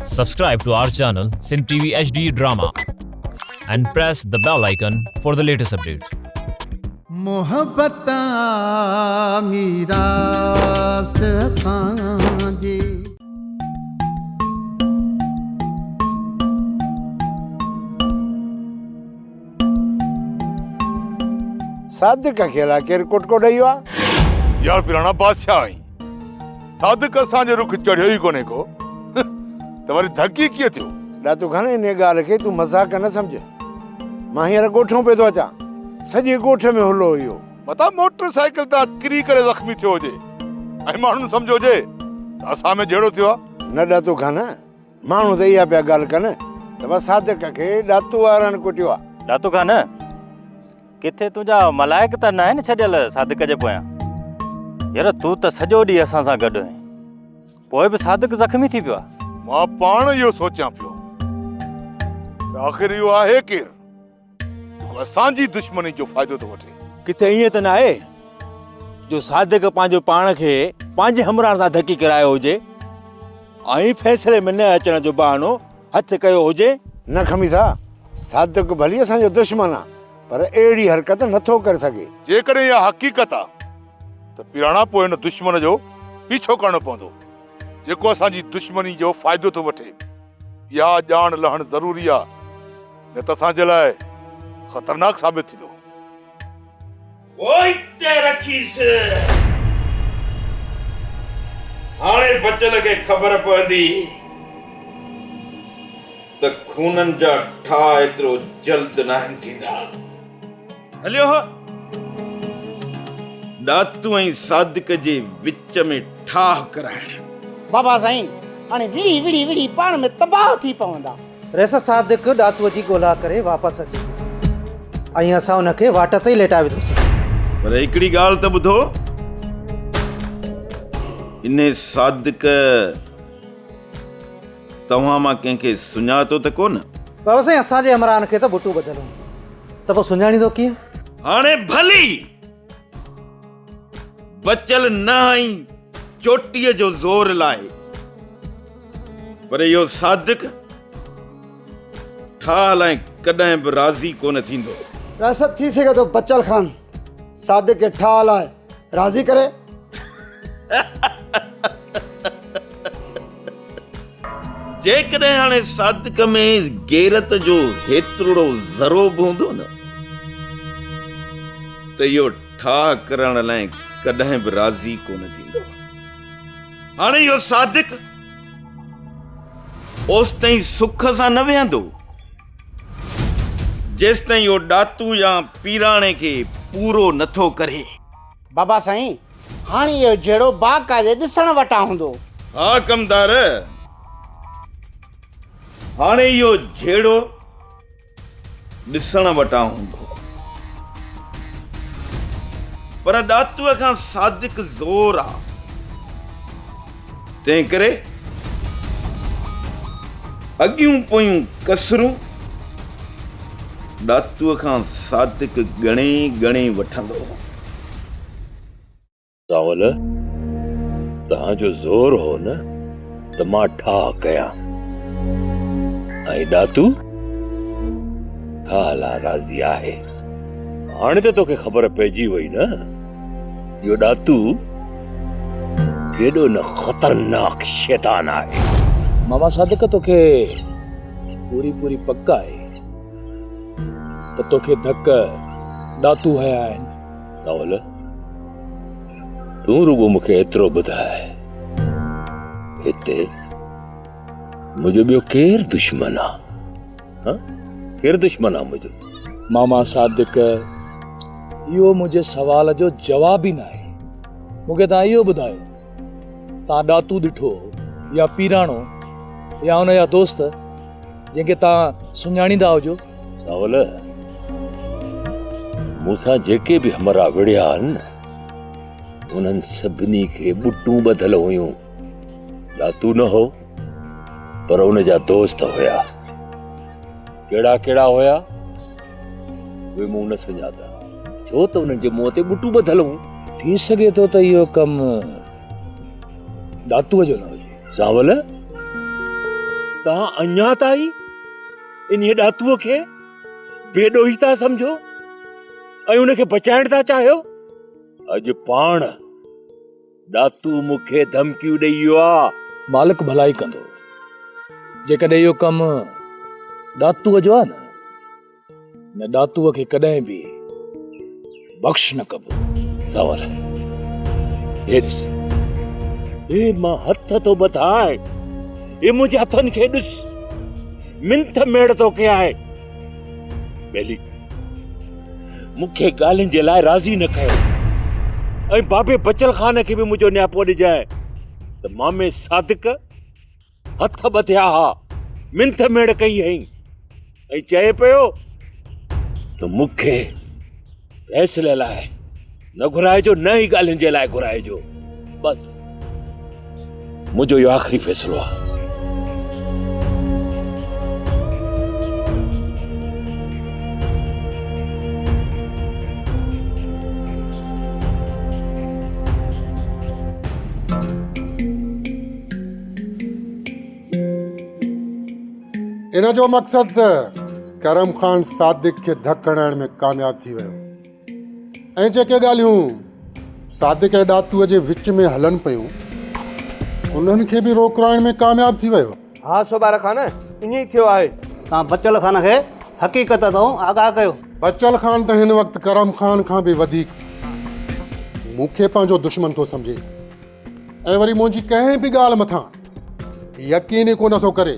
Subscribe to our channel Sin TV HD Drama and press the bell icon for the latest updates. मोहब्बता मीरास असांजी सादिक खेला केर कुटको ॾेई वा यार पिराना बादशाह आई सादिक असांजे रुख चढ़ियो ई कोने को तवारी धकी कीअं थियो ॾातू खाने इन ॻाल्हि खे तूं मज़ाक न सम्झ मां हींअर ॻोठों पियो थो अचां सॼे ॻोठ में हुलो हुयो मता मोटरसाइकिल तां किरी करे ज़ख्मी थियो हुजे ऐं माण्हुनि सम्झो हुजे त असां में जहिड़ो थियो आहे न ॾातू खान माण्हू त इहा पिया ॻाल्हि कनि त बसि सादिक खे ॾातू वारनि कुटियो आहे ॾातू खान किथे तुंहिंजा मलाइक त न आहिनि छॾियल सादिक जे पोयां यार तूं त सॼो ॾींहुं असां सां गॾु आहीं पोइ बि सादिक ज़ख़्मी थी पियो आहे मां पाण इहो सोचियां पियो त आख़िर इहो आहे केरु जेको असांजी दुश्मनी जो फ़ाइदो थो वठे किथे ईअं त न आहे जो सादिक पंहिंजो पाण खे पंहिंजे हमराह सां धकी करायो हुजे ऐं फ़ैसिले में न अचण जो बहानो हथु कयो हुजे न खमीसा सादिक भली असांजो दुश्मन आहे पर अहिड़ी हरकत नथो करे सघे जेकॾहिं इहा हक़ीक़त आहे त पिराणा पोइ हिन दुश्मन जो पीछो करणो पवंदो जेको असांजी दुश्मनी जो फ़ाइदो थो वठे इहा ॼाण लहण ज़रूरी आहे न त असांजे लाइ ख़तरनाक साबित थींदो ओइते रखीस हाणे बचल खे ख़बर पवंदी त खूननि जा ठा एतिरो जल्द न थींदा हलियो ॾातू ऐं सादिक जे विच में ठाह कराइण बाबा साईं हाणे विड़ी विड़ी विड़ी पाण में तबाह थी पवंदा रेस सादिक ॾातूअ जी ॻोल्हा करे वापसि अचे ऐं असां हुनखे वाट ते ई लेटाए विधोसीं पर हिकिड़ी ॻाल्हि त ॿुधो इन सादिक तव्हां मां कंहिंखे सुञातो त कोन बाबा साईं असांजे हमराहनि खे त बुटू ॿधल त पोइ सुञाणींदो कीअं हाणे भली बचल न आई चोटीअ जो ज़ोर लाए पर इहो सादिक ठाह लाइ कॾहिं बि राज़ी कोन थींदो रसद थी सघे थो बचल खान सादिक खे ठाह लाइ राज़ी करे जेकॾहिं हाणे सादिक में गैरत जो हेतिरो ज़रो बि हूंदो न त इहो ठाह करण लाइ कॾहिं बि राज़ी कोन थींदो हाणे इहो सादिक ओस ताईं सुख सां न वेहंदो जेसि ताईं इहो ॾातू या पीराणे खे पूरो नथो करे बाबा साईं हाणे इहो जहिड़ो बाक़ाइदे ॾिसण वटां हूंदो हा कमदार हाणे इहो जहिड़ो ॾिसण वटां हूंदो पर ॾातूअ खां सादिक ज़ोर आहे तंहिं करे अॻियूं पोयूं कसरूं ॾातूअ खां सादिक गणे वठंदो सावल तव्हांजो ज़ोर हो न त मां ठाह कयां ऐं ॾातू ठाह लाइ राज़ी आहे हाणे त तोखे ख़बर पइजी वई न इहो ॾातू केॾो न ख़तरनाक शैतान आहे मामा सादिक तोखे पूरी पूरी पक आहे त तोखे धक ॾातू हया आहिनि सावल तूं रुगो मूंखे एतिरो ॿुधाए हिते मुंहिंजो ॿियो केरु दुश्मन आहे केरु दुश्मन आहे मुंहिंजो मामा सादिक इहो मुंहिंजे सवाल जो जवाब ई न आहे मूंखे तव्हां इहो ॿुधायो तव्हां ॾातू ॾिठो या पीराणो या हुनजा दोस्त जंहिंखे तव्हां सुञाणींदा हुजो सावल मूंसां जेके बि हमरा विड़िया आहिनि न उन्हनि सभिनी खे बुटूं ॿधल हुयूं ॾातू न हो पर उनजा दोस्त हुया कहिड़ा कहिड़ा हुया उहे मूं न सुञाता छो त उन्हनि जे मुंहं ते बुटू ॿधल हुयूं थी सघे थो त इहो कमु ॾातूअ जो न हुजे सावल तव्हां अञा ताईं इन ॾातूअ खे बेॾोही था सम्झो ऐं उनखे बचाइण था चाहियो। अॼु पाण ॾातू मूंखे धमकियूं ॾेई वियो आहे। मालिक भलाई कंदो जेकॾहिं इहो कमु ॾातूअ जो आहे न ॾातूअ खे कॾहिं बि बख़्श न कबो। सवाल हे मां हथ थो बधाए, हे मुंहिंजे हथनि खे ॾिस, मिंथ मेड़ थो कयाए। बेली मूंखे ॻाल्हियुनि जे लाइ राज़ी न कयो ऐं बाबे बचल खान खे बि मुंहिंजो न्यापो ॾिजाए त मामे सादिक हथ ॿधिया हा, मिंथ मेड़ कई हई ऐं चए पियो त मूंखे फैसले लाइ न घुराइजो, न ई ॻाल्हियुनि जे लाइ घुराइजो। बस मुंहिंजो इहो आख़िरी फ़ैसिलो आहे। इन जो मक़सदु करम ख़ान सादिक खे धकु हणाइण में कामयाबु थी वियो ऐं जेके ॻाल्हियूं सादिक ऐं ॾातूअ जे विच में हलनि पियूं उन्हनि खे बि रोकराइण में कामयाबु थी वियो। हा सोबार खान, ईअं ई थियो आहे। तव्हां बचल खान खे हक़ीक़त तां आगाह कयो। बचल खान त हिन वक़्तु करम ख़ान खां बि वधीक मूंखे पंहिंजो दुश्मन थो सम्झे ऐं वरी मुंहिंजी कंहिं बि ॻाल्हि मथां यकीन ई कोन थो करे।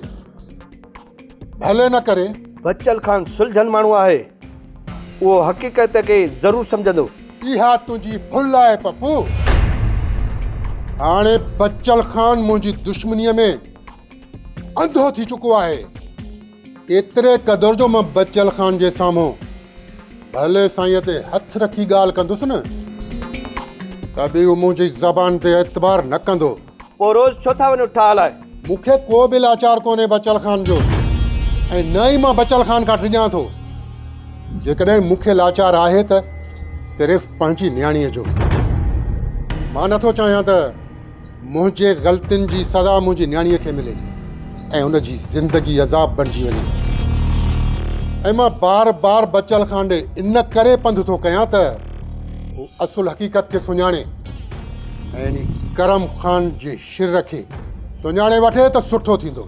भले न करे, बचल खान सुलझन माण्हू आहे, उहो हक़ीक़त खे ज़रूर सम्झंदो। इहा तुंहिंजी भुल आहे पप्पू। हाणे बचल खान मुंहिंजी दुश्मनीअ में अंधो थी चुको आहे। एतिरे क़दुर जो मां बचल खान जे साम्हूं भले साईं ते हथ रखी ॻाल्हि कंदुसि न त बि उहो मुंहिंजी ज़बान ते एतबार न कंदो। पोइ रोज़ छो था वञो ठाल आहे? मूंखे को बि लाचार कोन्हे बचल खान जो ऐं न ई मां बचल खान खां टिॼां थो। जेकॾहिं मूंखे लाचार आहे त सिर्फ़ु पंहिंजी न्याणीअ जो। मां नथो चाहियां त मुंहिंजे ग़लतियुनि जी सज़ा मुंहिंजी न्याणीअ खे मिले ऐं हुनजी ज़िंदगी अज़ाब बणिजी वञे। ऐं मां बार बार बचल खान ॾे इन करे पंधु थो कयां त हू असुल हक़ीक़त खे सुञाणे ऐं इन करम खान जे शिर खे सुञाणे वठे त सुठो थींदो।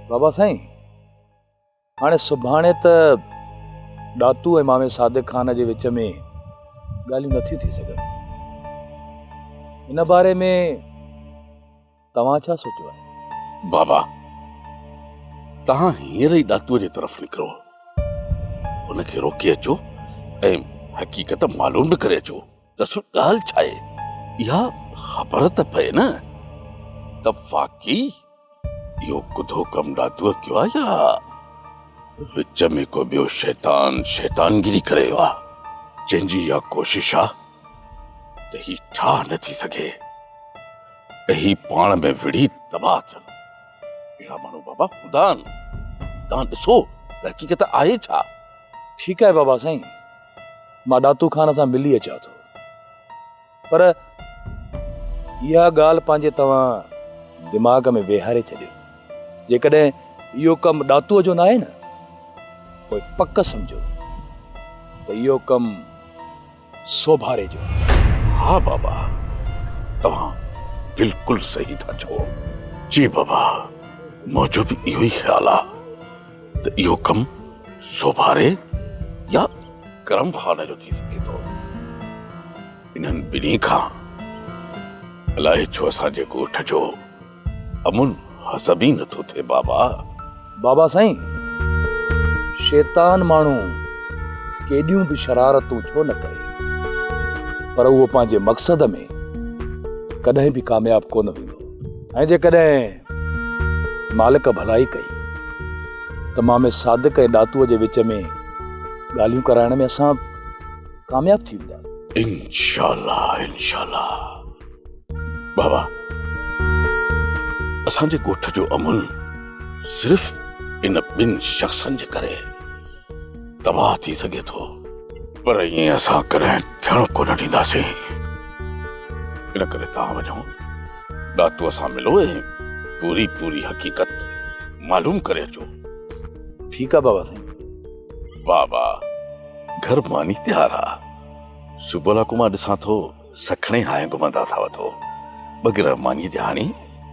बाबा साईं, हाणे सुभाणे त ॾातू ऐं मामे सादिक खान जे विच में ॻाल्हियूं नथियूं थी सघनि। हिन बारे में तव्हां छा सोचियो आहे? बाबा, तव्हां हींअर ई ॾातूअ जे तरफ़ निकिरो, हुनखे रोके अचो ऐं हक़ीक़त मालूम बि करे अचो त ॻाल्हि छा आहे। इहा ख़बर त पए न त वाक़ई इहो कुधो कमु ॾातूअ कयो आहे या विच में को ॿियो शैतानगिरी करे वियो आहे, जंहिंजी इहा कोशिश आहे त ही ठा न थी सघे ऐं ही पाण में विड़ी तबाह थियनि। अहिड़ा माण्हू बाबा हूंदा आहिनि, तव्हां ॾिसो त हक़ीक़त आहे छा। ठीकु आहे बाबा साईं, मां ॾातू खान सां मिली अचां थो, पर इहा ॻाल्हि पंहिंजे तव्हां दिमाग़ में वेहारे छॾियो। जेकॾहिं इहो कमु ॾातूअ जो न आहे न, पोइ पक सम्झो त इहो कमु सोभारे जो। हा बाबा, तव्हां बिल्कुलु सही था चओ। जी बाबा, मुंहिंजो बि इहो ई ख़्यालु आहे त इहो कमु सोभारे या करम खान जो थी सघे थो। इन्हनि ॿिन्ही खां अलाए छो असांजे ॻोठ जो अमुन हसबी नथो थिए बाबा। बाबा साईं, शैतान माण्हू केॾियूं बि शरारतूं छो न करे, पर उहो पंहिंजे मक़सद में कॾहिं बि कामयाबु कोन वेंदो। ऐं जेकॾहिं मालिक भलाई कई त मामे सादिक ऐं ॾातूअ जे विच में ॻाल्हियूं कराइण में असां कामयाबु थी वेंदासीं। इंशाअल्लाह इंशाअल्लाह। बाबा, असांजे ॻोठ जो अमुन सिर्फ़ इन ॿिनि शख़्सनि जे करे तबाह थी सघे थो, पर ईअं असां कॾहिं थियण कोन ॾींदासीं। इन करे तव्हां वञो, ॾातूअ सां मिलो ऐं पूरी पूरी हक़ीक़त मालूम करे अचो। ठीकु आहे बाबा साईं। बाबा घर मानी तयार आहे। सुबुह लाको मां ॾिसां थो सखणे हाए घुमंदा था वठो। बग़ैर मानीअ जे हाणे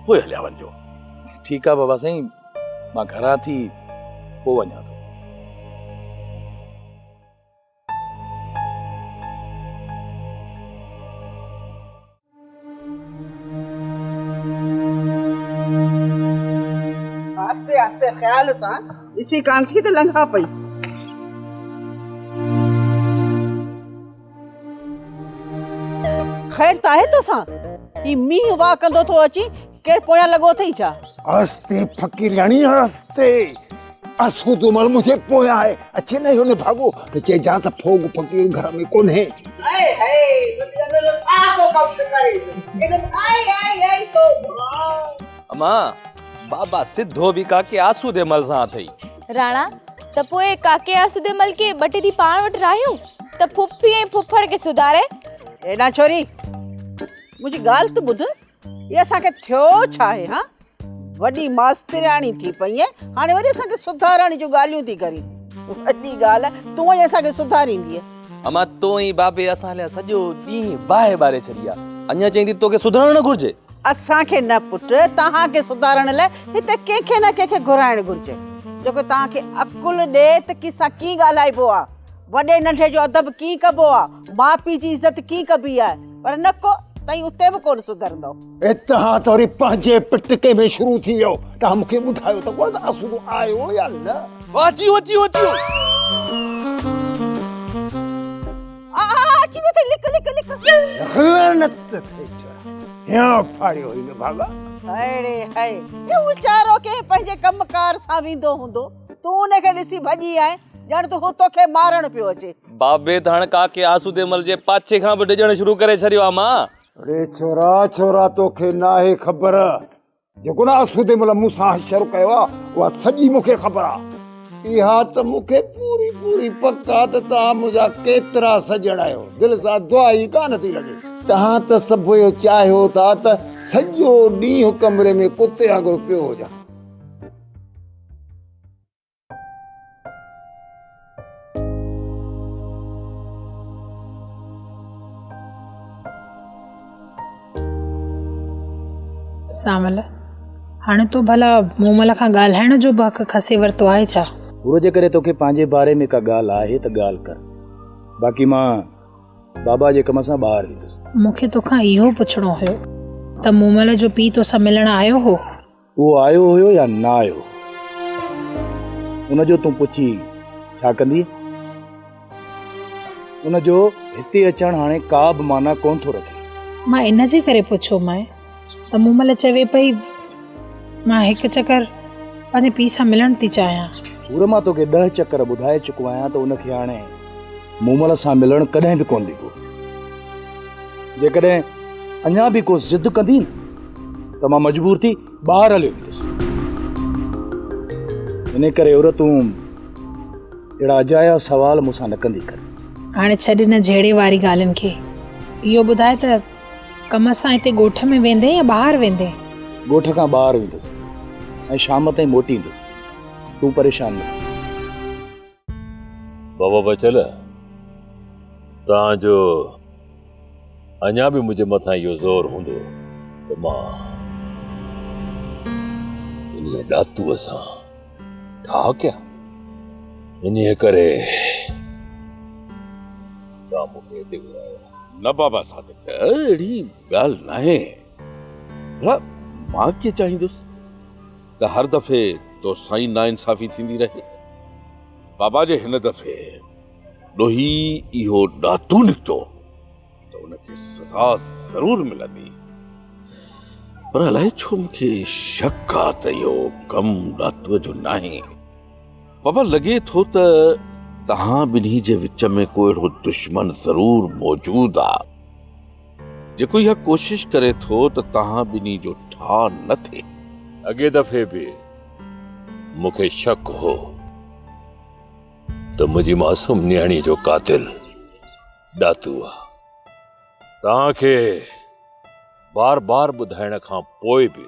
पोइ हलिया वञो। ठीकु आहे बाबा साईं, मां घरां थी पोइ वञा थो। आस्ते आस्ते ख्याल सां इसी कान थी त लंघा पई। खैर त आहे तोसां? ई मींहुं वाह कंदो थो अची, केर पोयां लॻो अथई छा? आस्ते फ़क़ीराणी आस्ते। आसूदुमल मुझे पोया है, अच्छे नहीं होने भागो तो चे जा सा फोग फकीर घर में कौन है? हाय हाय बस अगर साको कम से करे इनो हाय हाय हाय तो अम्मा बाबा सिद्धो भी काके आसूदेमल सां अथई। राणा त पोइ काके आसूदेमल के ॿ टे ॾींहं पाण वटि रहियूं त फुफी ऐं फुफड़ के सुधारे। एॾा छोरी मुंहिंजी ॻाल्हि त ॿुध, ये असांखे थियो छा आहे? हा वॾी मास्तरियाणी थी पई आहे, हाणे वरी असांखे सुधारण जूं ॻाल्हियूं थी करी। वॾी ॻाल्हि आहे तूं ई असांखे सुधारींदीअ। अम्मा तो ई बाबे असां लाइ सॼो ॾींहुं बाहि बारे छॾी आहे, अञा चईंदी तोखे सुधरण न घुर्जे। असांखे न पुट, तव्हांखे सुधारण लाइ हिते कंहिंखे न कंहिंखे घुराइण घुर्जे, जेको तव्हांखे अकुल ॾे त कंहिंसां कीअं ॻाल्हाइबो आहे, वॾे नंढे जो अदब कीअं कबो आहे, माउ पीउ जी इज़त कीअं कबी आहे, पर न को तई उते बि कोन सुधरंदो। इतहा तो वरी पंहिंजे पिटके में शुरू थी वियो। तव्हां मूंखे ॿुधायो त कोन आसूदो आयो या न? अची अची अची अची वई लिक लिक लिक ख़यानत થઈ છે યા ફાડ્યો इन भागा। अरे हाय ये वीचारो के पंहिंजे कमकार सां वेंदो हूंदो, तूं उनखे ॾिसी भॼी आए ॼण तूं तोखे मारण पियो अचे। बाबे त हाणे काके आसूदेमल जे पाछे खां बि डिॼण शुरू करे छॾियो आहे। मां अरे छोरा छोरा तोखे नाहे ख़बर, जेको न आसूदेमल मूंसां हशर कयो आहे उहा सॼी मूंखे ख़बर आहे। इहा त मूंखे पूरी पूरी पक आहे त तव्हां मुंहिंजा केतिरा सॼण आहियो, दिलि सां दुआ ई कान थी लॻे। तव्हां त सभु चाहियो था त सॼो ॾींहुं कमरे में कुते वांगुरु पियो हुजां। सामल हाणे तूं भला मोमल खां ॻाल्हाइण जो बि हक़ खसे वरितो आहे छा? पूरो जे करे तोखे पंहिंजे बारे में का ॻाल्हि आहे त ॻाल्हि कर, बाक़ी मां बाबा जे कम सां ॿाहिरि वेंदुसि। मूंखे तोखां इहो पुछणो हुयो त मोमल जो पीउ तोसां मिलण आयो हो? उहो आयो हुयो या न आयो, उनजो तूं पुछी छा कंदी? उनजो हिते अचणु हाणे का बि माना कोन थो रखे। मां इन जे करे पुछो माए त मोमल चवे पई मां हिकु चकर पंहिंजे पीउ सां मिलण थी चाहियां। पूरो मां तोखे 10 चकर ॿुधाए चुको आहियां त उनखे हाणे मोमल सां मिलण कॾहिं बि कोन ॾिबो। जेकॾहिं अञा बि को ज़िद कंदी न त मां मजबूर थी ॿाहिरि हलियो वेंदुसि। इन करे और तूं अहिड़ा अजाया सवाल मूंसां न कंदी कर। हाणे छॾ न जहिड़े वारी ॻाल्हियुनि खे, इहो ॿुधाए त कम सां हिते ॻोठ में वेंदे या ॿाहिरि वेंदे? ॻोठ खां ॿाहिरि वेंदुसि ऐं शाम ताईं मोटी ईंदुसि, तूं परेशान न थी। बाबा बचल, तव्हांजो अञा बि मुंहिंजे मथां इहो ज़ोर हूंदो त मां इन ॾातूअ सां ठा कयां, इन करे तव्हां मूंखे हिते घुरायो। न बाबा सादिक, अहिड़ी ॻाल्हि नाहे। भला मां कीअं चाहींदुसि त हर दफ़े तो साईं नाइंसाफ़ी थींदी रहे। बाबा जे हिन दफ़े ॾोही इहो ॾातू निकितो त उनखे सज़ा ज़रूर मिलंदी, पर अलाए छो मूंखे शक आहे त इहो कमु ॾातूअ जो नाहे। बाबा लॻे थो त तव्हां ॿिन्ही जे विच में को अहिड़ो दुश्मन ज़रूर मौजूद आहे जेको इहा कोशिश करे थो त तव्हां ॿिन्ही जो ठा न थिए। अॻे दफ़े बि मूंखे शक हो त मुंहिंजी मासूम नियाणी जो कातिल ॾातू आहे। तव्हांखे बार बार ॿुधाइण खां पोइ बि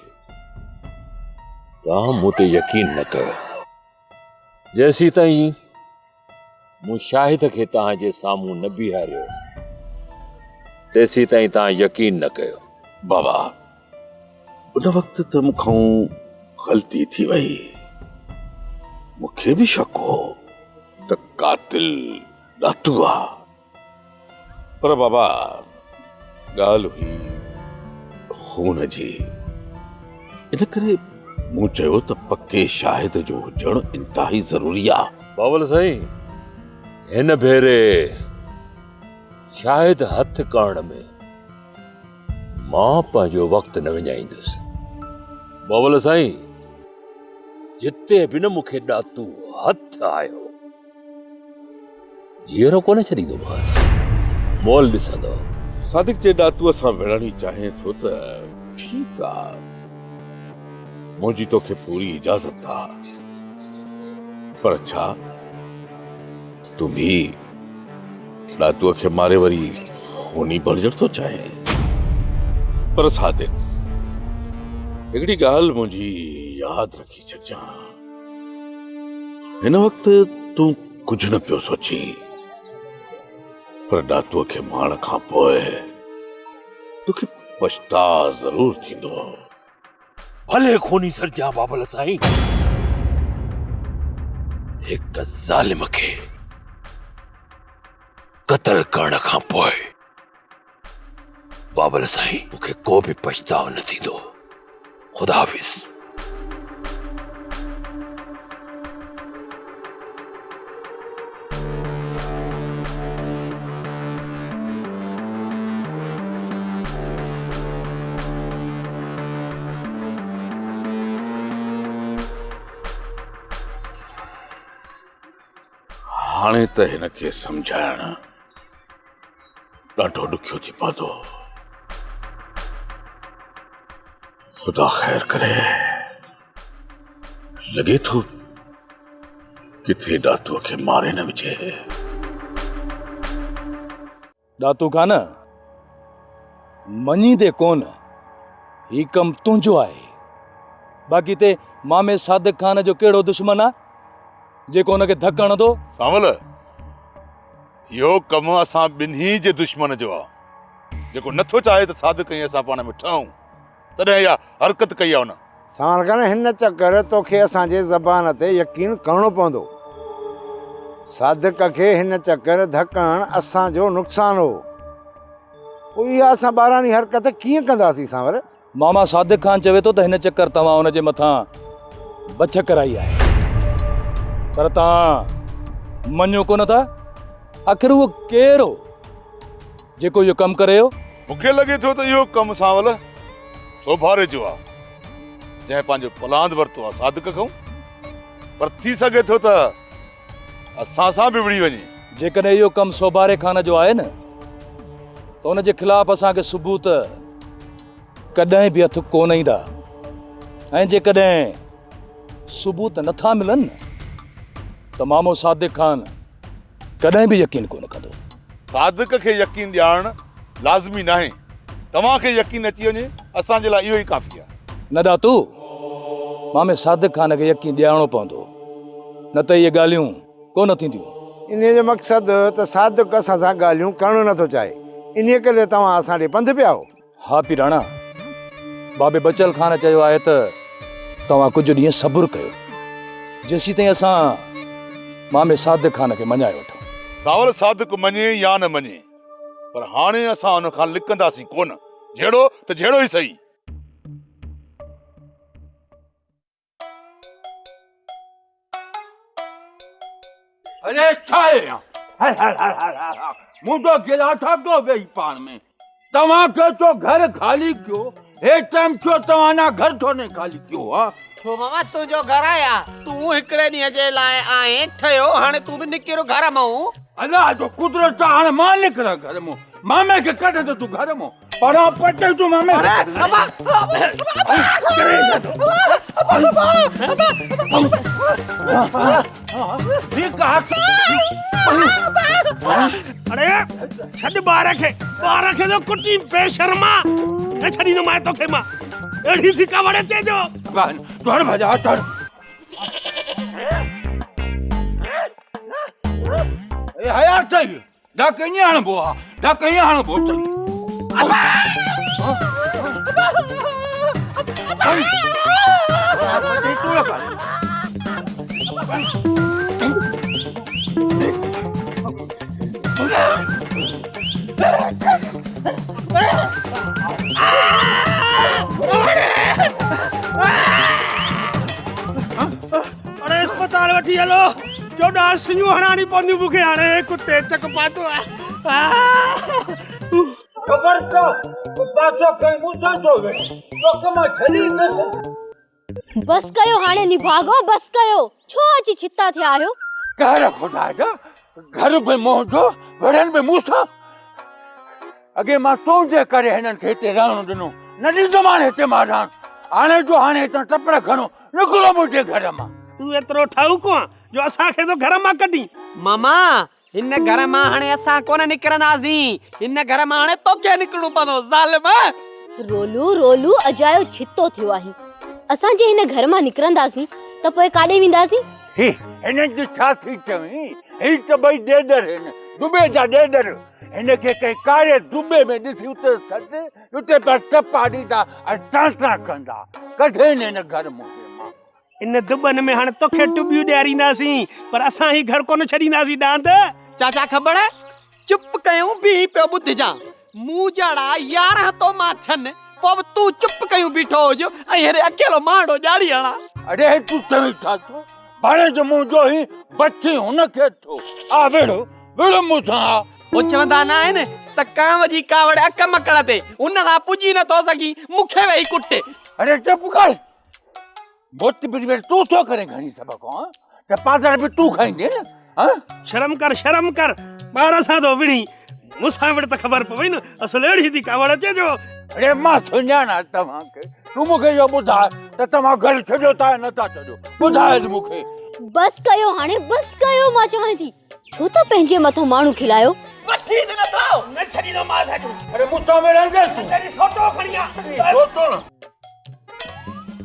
तव्हां मूं ते यकीन न कयो। जेसीं ताईं मूं शाहिद खे तव्हांजे साम्हूं न बीहारियो तेसीं ताईं तव्हां यकीन न कयो। बाबा उन वक़्त त मूंखां ग़लती थी वई। मूंखे बि शक हो त कातिल ॾातू आहे, पर बाबा ॻाल्हि हुई खून जी। इन करे मूं चयो त पके शाहिद जो हुजणु इंतहाई ज़रूरी आहे। बावल साईं, हिन भेरे शाहिद हथ करण में मां पंहिंजो वक़्तु न विञाईंदुसि। बावल साईं, जिते बि न मूंखे ॾातू हथ आयो जीअरो कोन छॾींदोमांसि, मोल ॾिसंदो। सादिक जे ॾातूअ सां विढ़णी चाहे थो त ठीकु आहे, मुंहिंजी तोखे पूरी इजाज़त आहे, पर छा तूं बि ॾातूअ खे मारे वरी खूनी बणजण थो चाहे? पर सादिक, हिकिड़ी ॻाल्हि मुंहिंजी यादि रखी छॾिजां, हिन वक़्तु तूं कुझु न पियो सोची, पर ॾातूअ खे मारण खां पोइ तोखे पछता ज़रूर थींदो। भले खूनी सरजा बाबल साईं, हिक ज़ालिम खे क़त्ल करण खां पोइ बाबल साईं मूंखे को बि पछताव न थींदो। खुदा हाफ़िज़। हाणे त हिन खे सम्झाइण ॾाढो ॾुखियो थी पवंदो। खुदा ख़ैर करे, लॻे थो किथे ॾातूअ खे मारे न विझे। ॾातू खान मञींदे कोन, ही कम तुंहिंजो आहे। बाक़ी ते मामे सादिक खान जो कहिड़ो दुश्मन आहे जेको हुनखे धकु हणंदो? सावल, इहो कमु असां ॿिन्ही जे दुश्मन जो आहे, जेको नथो चाहे त सादिक ऐं असां पाण में ठहूं, तॾहिं इहा हरकत कई आहे हुन। सावल खान, हिन चक्कर तोखे असांजे ज़बान ते यकीन करणो पवंदो। सादिक खे हिन चक्कर धकण असांजो नुक़सान हो, पोइ इहा असां ॿारानी हरकत कीअं कंदासीं? सावल, मामा सादिक खान चवे थो त हिन चक्कर तव्हां हुनजे मथां बछ कराई आहे, पर तव्हां मञो कोन था। आख़िर उहो केरु हो जेको इहो कमु करे हो? मूंखे लॻे थो त इहो कमु सावल सोभारे जो आहे, जंहिं पंहिंजो पलांद वरितो आहे सादिक खां, पर थी सघे थो त असां सां बि विड़ी वञे। जेकॾहिं इहो कमु सोभारे खान जो आहे न, त हुन जे ख़िलाफ़ असांखे सबूत कॾहिं बि हथ कोन ईंदा, ऐं जेकॾहिं सबूत नथा मिलनि त मामो सादिक खान कॾहिं बि यकीन कोन कंदो। सादिक खे यकीन ॾियारणु लाज़मी नाहे, तव्हांखे यकीन अची वञे असांजे लाइ इहो ई काफ़ी आहे। न ॾातू, मामे सादिक खान खे यकीन ॾियारणो पवंदो, न त इहे ॻाल्हियूं कोन थींदियूं। इन जो मक़सदु त सादिक असां सां ॻाल्हियूं करणु नथो चाहे, इन करे तव्हां असां ॾे पंधु पिया हो। हा पीराणा, बाबे बचल खान चयो आहे त तव्हां कुझु ॾींहं सब्र कयो, जेसीं ताईं असां मामे सादिक खान खे मञाए वठूं। सावल, सादिक मञे या न मञे, पर हाणे असां हुन खां लिकंदासीं कोन, जहिड़ो त जहिड़ो ई सही। अरे छाए मुंडो गिला था को वेही पाण में तव्हां के तो घर खाली क्यों? हे टाइम क्यों तव्हां घर छो ने खाली क्यों? हा छो मामा तुंहिंजो घर आया, तूं हिकिड़े ॾींहं जे लाइ आए ठहियो, हाणे तूं बि निकिरो घर मां। अल्लाह जो कुदरत हाणे मां निकिरा घर मां, मामे खे कढ त तूं घर मां। पड़ा पटे तू मामे अरे छद बारखे तो कुटी बेशर्मा न छड़ी न माए तो के मां एड़ी सी कावड़े चेजो तोड़ भजा तोड़ ए हया चाहिए दा कहीं आण बोआ दा कहीं आण बो अरे अस्पताल वठी हलो जो डांसियूं हणानी पवंदी मूंखे हाणे कुत्ते चक पातो खबर तो पाछो कहीं मुझो तो वे तो कमा छली न बस कयो हाणे निभागो बस कयो छो अची छिता थिया आयो कहर खुदा जा घर में मोहजो वड़न में मूसा अगे मां तोजे करे हिनन खेते रहण दिनो नदी जमान हेते मारान आने जो हाने तो टपड़ खणो निकलो मुझे घर मां तू एतरो ठाऊ को जो असा के तो घर मां कढी मामा इन घर मां हाणे असा कोन निकरंदासी इन घर मां हाणे तो के निकलू पदो जालिम रोलू रोलू अजायो छितो थियो आहे असा जे इन घर मां निकरंदासी त पोइ काडे विंदासी ही हिनन जी छा थी चवी ही त भई डेडर हिन दुबे जा डेडर हिन के कई कारे दुबे में दिसी उते सट उते पर टपाडी दा टाटा कंदा कठे ने घर मुझे मां इन दुबन में हाणे तोखे टुबियूं ॾियारींदासी पर असां ही घर कोन छॾींदासी डांद चाचा ख़बर चुप कयूं भी पियो ॿुधजा मूं जड़ा 11 तो माथन पोइ तू चुप कयूं बीठो हुजो ऐं हेरे अकेलो मांडो ॼाड़ी हणा अरे तू चवी था तो बाणे जो मुंह जो ही बच्ची हुन के तो आ वेड़ो वेड़ो मुसा ओ चवंदा ना आहिनि त कांव जी कावड़ अक मकड़ ते उन सां पुॼी न थो सघी मूंखे वेही कुटे अरे चुप कर बोत बिड़ तू तो करे घणी सबक हां त पादर भी तू खाइंदे न हां शर्म कर बार सा तो विणी मुसा वट त खबर पवई न असल एड़ी थी कावड़ अचे जो अरे मां सुञाणा तव्हां के तू मूंखे जो ॿुधा त तव्हां घर छॾियो था न था छॾियो ॿुधाए मूंखे बस कयो हाणे बस कयो मां चवां थी छो त पंहिंजे मथो माण्हू खिलायो वठी न थाओ न छड़ी न मां था अरे मुसा में रंगे तू तेरी फोटो खड़िया फोटो न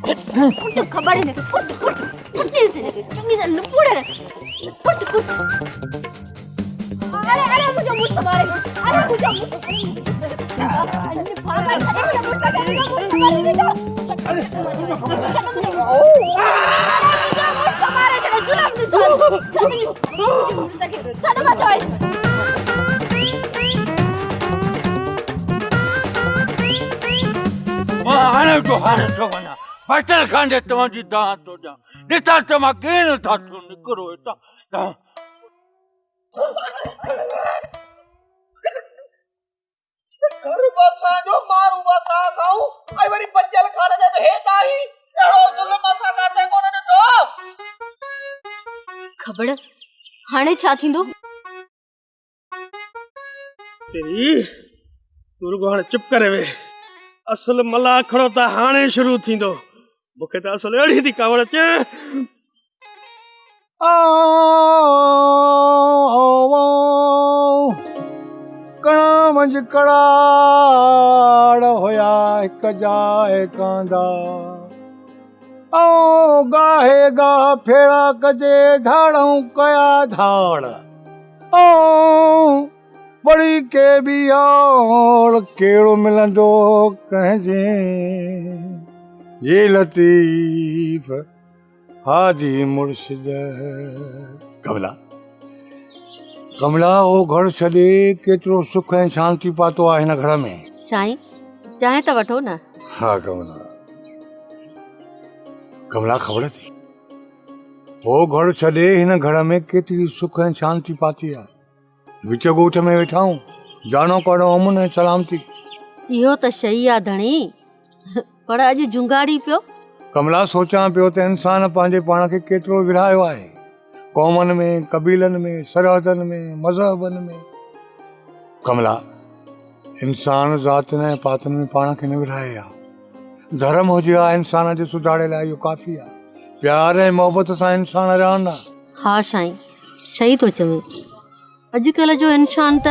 तो खबर है ना फुट से ना चंगी से लुपुड़े फुट अरे मुझे मुझ मारे अरे मुझे हाणे तो वना बचल खांडे तव्हांजी दां तो जा ॾिठा तव्हां केर था तो निकिरो हितां घर बसा जो मारू बसा खाऊं आई वरी बचल खाने दे हेता ही एड़ो जुल्म असा काथे कोन ॾिठो खबर हाणे छा थींदो तेरी तुरगो हाणे चुप करे वे असल मला खड़ो त हाणे शुरू थींदो मूंखे त असल अड़ी थी कावड़ अचे कणा मंझ कड़ाड़ होया हिक जाए कांदा आओ गाहे गा फेरा कजे धाड़ूं कया धाड़ ओ बड़ी के भी और केड़ो मिलंदो कहे जे लतीफ हादी मुर्शिद कमला ओ घर छॾे केतिरो सुख ऐं शांती पातो आहे हिन घर में साईं चाहे त वठो न हा कमला ख़बर थी ओ घर छॾे हिन घर में केतिरी सुख ऐं शांति पाती आहे विच ॻोठ में वेठा आहियूं जानो कड़ो अमुन ऐं सलामती इहो त सही आहे धणी पर अॼु जुंगाड़ी पियो कमला सोचां पियो त इंसान पंहिंजे पाण खे केतिरो विरहायो आहे क़ौमनि में कबीलनि में सरहदनि में मज़हबनि में कमला इंसान ज़ात न पातन में पाण खे न विढ़ाए आहे। धर्म हुजे हा इंसान जे सुधारे लाइ इहो काफ़ी आहे। प्यार ऐं मोहबत सां इंसान रहंदा। हाँ साईं, सही तो चवे। अॼुकल्ह जो इंसान त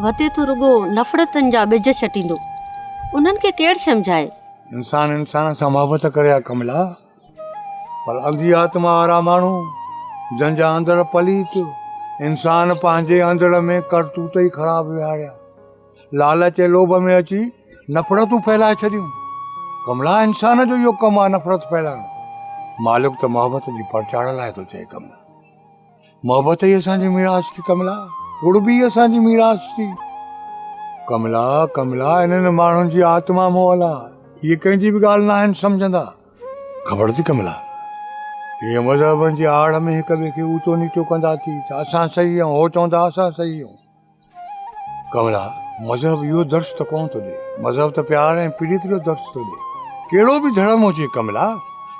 वते तो रुगो नफ़रतनि जा ॿिज छटींदो। उन्हनि खे केरु सम्झाए? इंसान सां मोहबत करे आहे कमला, पर अंधी आत्मा वारा माण्हू जंहिंजा अंदर पलीत इंसान पंहिंजे अंदर में करतूत ई ख़राब विहारिया, लालच जे लोभ में अची नफ़रतूं फैलाए छॾियूं। कमला इंसान जो इहो कमु आहे नफ़रत फैलाइणु। मालिक त मोहबत जी परचाड़ लाइ थो चए कमला। मोहबत ई असांजी मीरास थी कमला, कुर्बी असांजी मीरास थी कमला। कमला इन्हनि माण्हुनि जी आत्मा मोहल आहे, इहे कंहिंजी बि ॻाल्हि न आहिनि सम्झंदा। ख़बर थी कमला, इहे मज़हबनि जी आड़ में हिक ॿिए खे ऊचो नीचो कंदा थी त असां सही आहियूं, हो चवंदा असां सही आहियूं। कमला मज़हब इहो दर्श त कोन थो ॾे। मज़हब त प्यार ऐं पीड़ित जो दर्श थो ॾे। कहिड़ो बि धर्म हुजे कमला,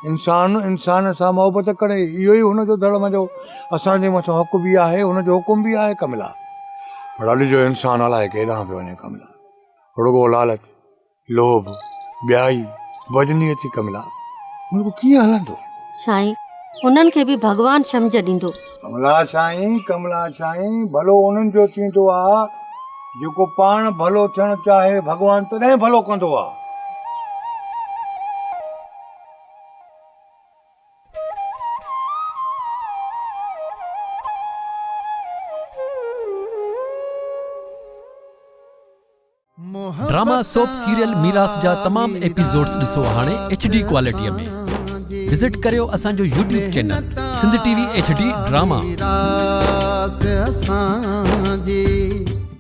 इंसान सां मोहबत करे, इहो ई हुनजो धर्म जो असांजे मथां हक़ बि आहे, हुनजो हुकुम बि आहे कमला। पर अॼु जो इंसान अलाए केॾांहुं पियो वञे कमला। रुगो लालच, लोभ, ॿियाई, बदनीअ थी कमला। हुनजो कीअं हलंदो? साईं, उन्हनि खे बि भॻवान सम्झ ॾींदो। कमला साईं, भलो उन्हनि जो थींदो आहे जेको पाण भलो थियणु चाहे, भॻवान तॾहिं भलो कंदो आहे। ड्रामा सोप सीरियल मीरास जा तमाम एपिसोड्स ॾिसो हाणे HD क्वालिटीअ में। विजिट करियो असांजो YouTube channel Sindh TV HD drama.